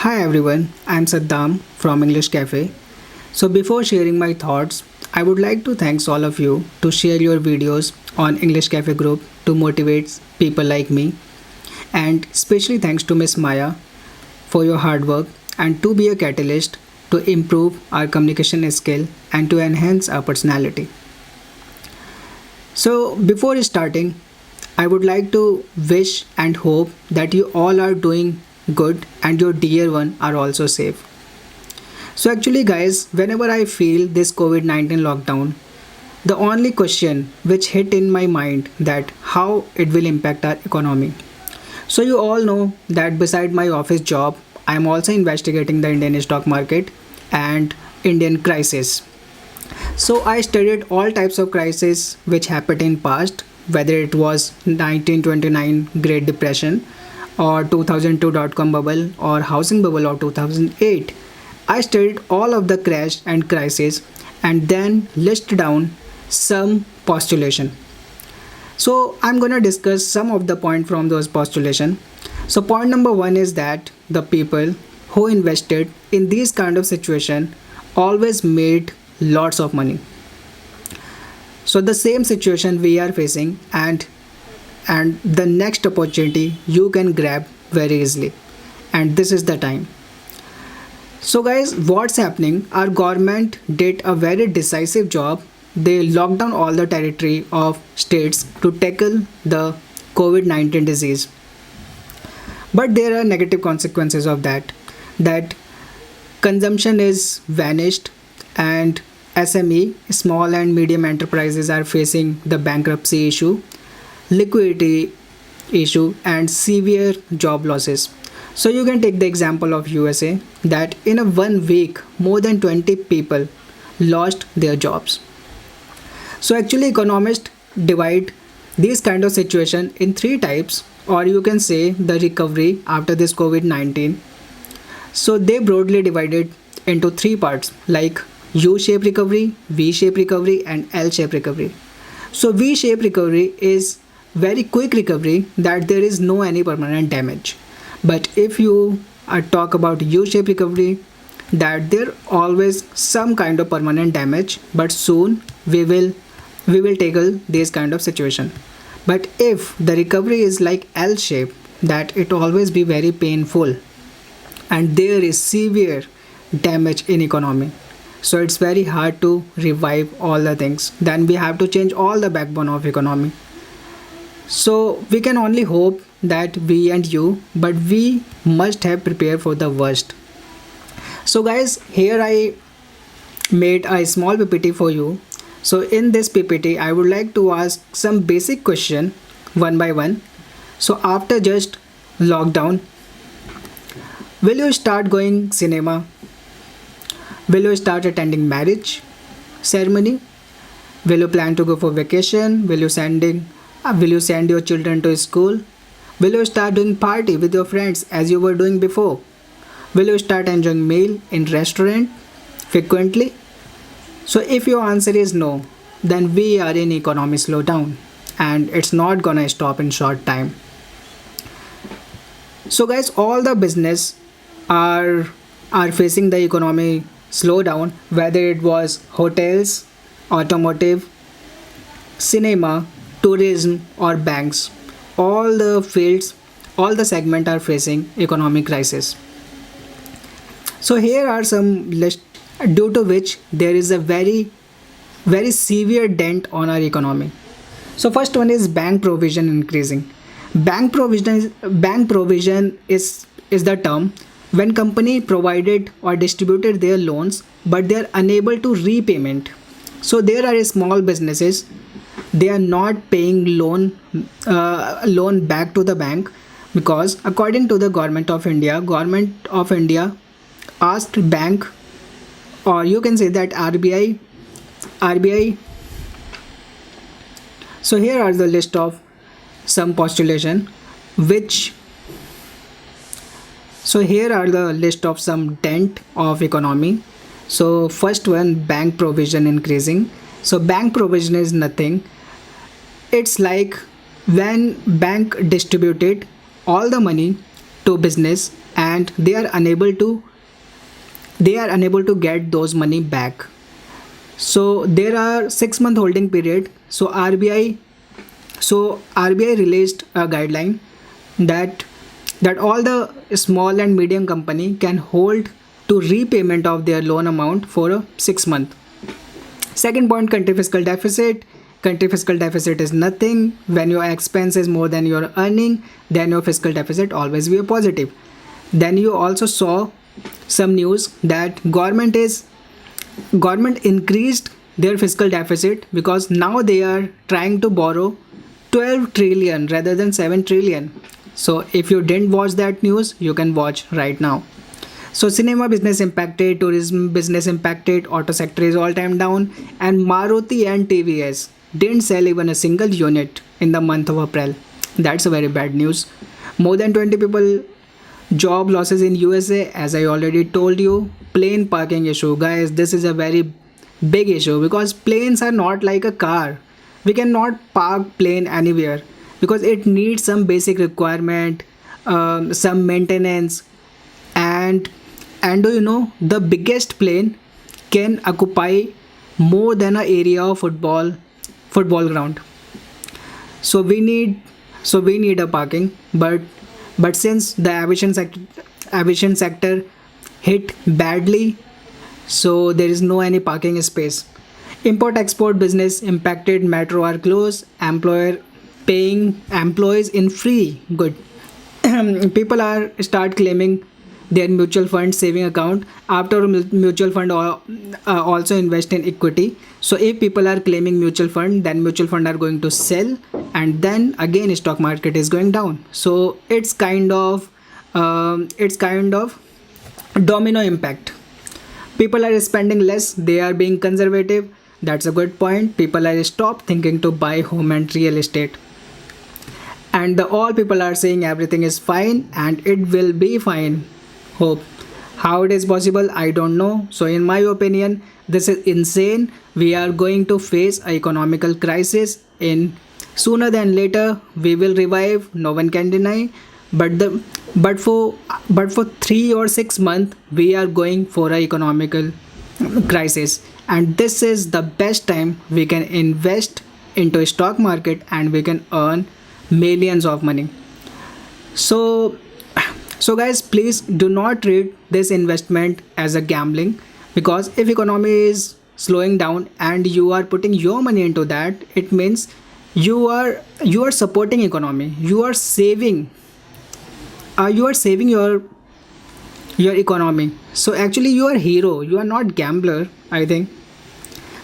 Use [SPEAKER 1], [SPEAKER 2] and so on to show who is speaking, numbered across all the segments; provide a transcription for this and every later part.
[SPEAKER 1] Hi everyone, I'm Saddam from English Cafe. So before sharing my thoughts, I would like to thanks all of you to share your videos on English Cafe group to motivate people like me, and especially thanks to Miss Maya for your hard work and to be a catalyst to improve our communication skill and to enhance our personality. So before starting, I would like to wish and hope that you all are doing good and your dear one are also safe. So actually guys, whenever I feel this COVID-19 lockdown, the only question which hit in my mind that how it will impact our economy. So you all know that beside my office job, I am also investigating the Indian stock market and Indian crisis. So I studied all types of crises which happened in past, whether it was 1929 Great Depression or 2002 dot-com bubble or housing bubble or 2008. I studied all of the crash and crisis and then list down some postulation. So I'm gonna discuss some of the point from those postulation. So point number one is that the people who invested in these kind of situation always made lots of money. So the same situation we are facing, and the next opportunity you can grab very easily, and this is the time. So guys, what's happening, our government did a very decisive job. They locked down all the territory of states to tackle the COVID-19 disease, but there are negative consequences of that consumption is vanished, and SME, small and medium enterprises, are facing the bankruptcy issue, liquidity issue, and severe job losses. So you can take the example of USA that in a 1 week more than 20 people lost their jobs. So actually economists divide these kind of situation in three types, or you can say the recovery after this COVID-19. So they broadly divided into three parts like U-shaped recovery, V-shaped recovery, and L-shaped recovery. So V-shaped recovery is very quick recovery that there is no any permanent damage. But if you talk about U-shaped recovery, that there always some kind of permanent damage, but soon we will tackle this kind of situation. But if the recovery is like L shape, that it always be very painful and there is severe damage in economy, so it's very hard to revive all the things, then we have to change all the backbone of economy. So we can only hope that we and you, but we must have prepared for the worst. So guys, here I made a small PPT for you. So in this PPT I would like to ask some basic question one by one. So after just lockdown, will you start going cinema? Will you start attending marriage ceremony? Will you plan to go for vacation? Will you send your children to school? Will you start doing party with your friends as you were doing before? Will you start enjoying meal in restaurant frequently? So if your answer is no, then we are in economy slowdown and it's not gonna stop in short time. So guys, all the business are facing the economy slowdown, whether it was hotels, automotive, cinema, tourism, or banks. All the fields, all the segment are facing economic crisis. So here are some list due to which there is a very severe dent on our economy. So first one is bank provision increasing. Bank provision is the term when company provided or distributed their loans but they are unable to repayment. So there are small businesses, they are not paying loan back to the bank because according to the government of India asked bank, or you can say that RBI. So here are the list of some postulation which so here are the list of some dent of economy. So first one, bank provision increasing. So bank provision is nothing, it's like when bank distributed all the money to business, and they are unable to get those money back. So there are 6 month holding period. So RBI released a guideline that all the small and medium company can hold to repayment of their loan amount for a 6 month. Second point, country fiscal deficit. Country fiscal deficit is nothing. When your expense is more than your earning, then your fiscal deficit always be a positive. Then you also saw some news that government increased their fiscal deficit because now they are trying to borrow 12 trillion rather than 7 trillion. So if you didn't watch that news, you can watch right now. So cinema business impacted, tourism business impacted, auto sector is all time down, and Maruti and TVS didn't sell even a single unit in the month of April. That's a very bad news. More than 20 people job losses in USA, as I already told you. Plane parking issue, guys, this is a very big issue because planes are not like a car. We cannot park plane anywhere because it needs some basic requirement, some maintenance, and do you know the biggest plane can occupy more than a area of football ground. So we need a parking, but since the aviation sector hit badly, so there is no any parking space. Import export business impacted, metro are closed, employer paying employees in free good. People are start claiming their mutual fund saving account after mutual fund also invest in equity. So if people are claiming mutual fund, then mutual fund are going to sell, and then again stock market is going down. So it's kind of domino impact. People are spending less, they are being conservative. That's a good point. People are stop thinking to buy home and real estate, and all people are saying everything is fine and it will be fine. Hope. How it is possible, I don't know. So in my opinion, this is insane. We are going to face a economical crisis in sooner than later. We will revive, no one can deny. But for 3 or 6 months we are going for a economical crisis, and this is the best time we can invest into stock market and we can earn millions of money. So guys, please do not treat this investment as a gambling, because if economy is slowing down and you are putting your money into that, it means you are supporting economy. You are saving your economy. So actually you are hero, you are not gambler, I think.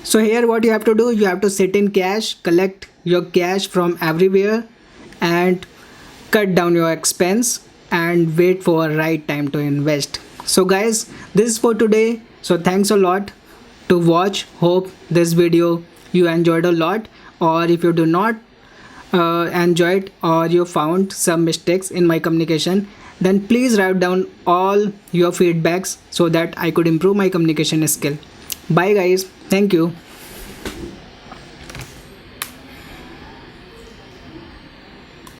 [SPEAKER 1] So here what you have to do, you have to sit in cash, collect your cash from everywhere, and cut down your expense and wait for a right time to invest. So guys, this is for today. So thanks a lot to watch. Hope this video you enjoyed a lot, or if you do not enjoy it or you found some mistakes in my communication, then please write down all your feedbacks so that I could improve my communication skill. Bye guys, thank you.